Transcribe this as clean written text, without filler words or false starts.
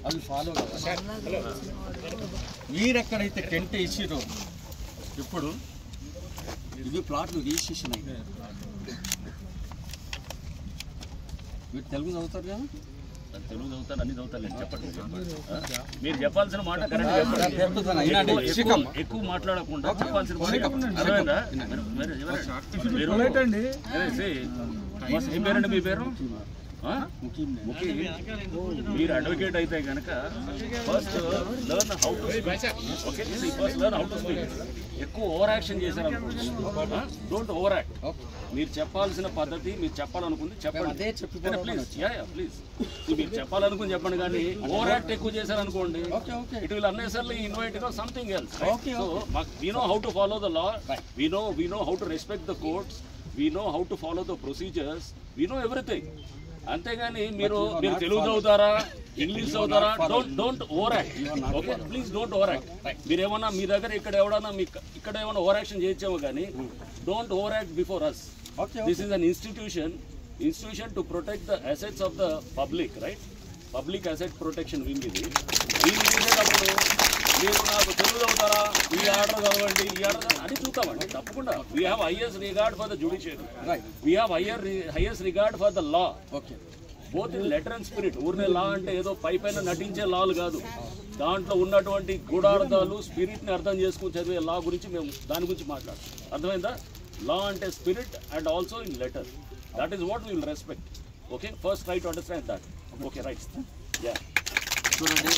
అవి follow మీరెక్కడైతే tent వేసిరో ఇప్పుడు ఇది ప్లాట్లు రిజిస్ట్రేషన్ అయింది. మీరు తెలుగు చదువుతారు కదా? తెలుగు చదువుతాను, అన్ని చదువుతాను. చెప్పండి, మీరు చెప్పాల్సిన మాట ఎక్కువ మాట్లాడకుండా చెప్పాల్సిన ఏం పేరండి మీ పేరు? మీరు అడ్వకేట్ అయితే కనుక first learn how to speak. Okay, first learn how to speak. ఎక్కువ ఓవర్ యాక్షన్ చేశారనుకోండి, డోంట్ ఓవర్ యాక్ట్. మీరు చెప్పాల్సిన పద్ధతి, మీరు చెప్పాలనుకుంది చెప్పండి ప్లీజ్. ప్లీజ్ మీరు చెప్పాలనుకుని చెప్పండి, కానీ ఓవర్ యాక్ట్ ఎక్కువ చేశారనుకోండి it will unnecessarily invite something else. So we know how to follow the law, we know how to respect the courts, we know how to follow the procedures, we know everything. అంతేగాని మీరు తెలుగు చదువుతారా, English చదువుతారా, don't over act. Okay, please don't over act. మీరేమన్నా మీ దగ్గర ఇక్కడ ఏమన్నా over action చేయొచ్చేమో కానీ don't over act before us. This is an institution to protect the assets of the public, right? Public asset protection wing ఇది. దీన్ని చేసేటప్పుడు మీరు నాకు తెలుగు చదువుతారా, ఈ ఆర్డర్ చదవండి, ఈ ఆర్డర్ అని చూద్దామండి తప్పకుండా. We have highest regard for the judiciary, we have highest regard for the law, both in letter and spirit. ఊరినే లా అంటే ఏదో పైన నటించే లాలు కాదు, దాంట్లో ఉన్నటువంటి గూఢార్థాలు, స్పిరిట్ని అర్థం చేసుకుని చదివే లా గురించి మేము దాని గురించి మాట్లాడతాం. అర్థమైందా? లా అంటే spirit and also in letter. That is what we will respect. Okay, first try to understand that. Okay, right. Yeah, చూడండి.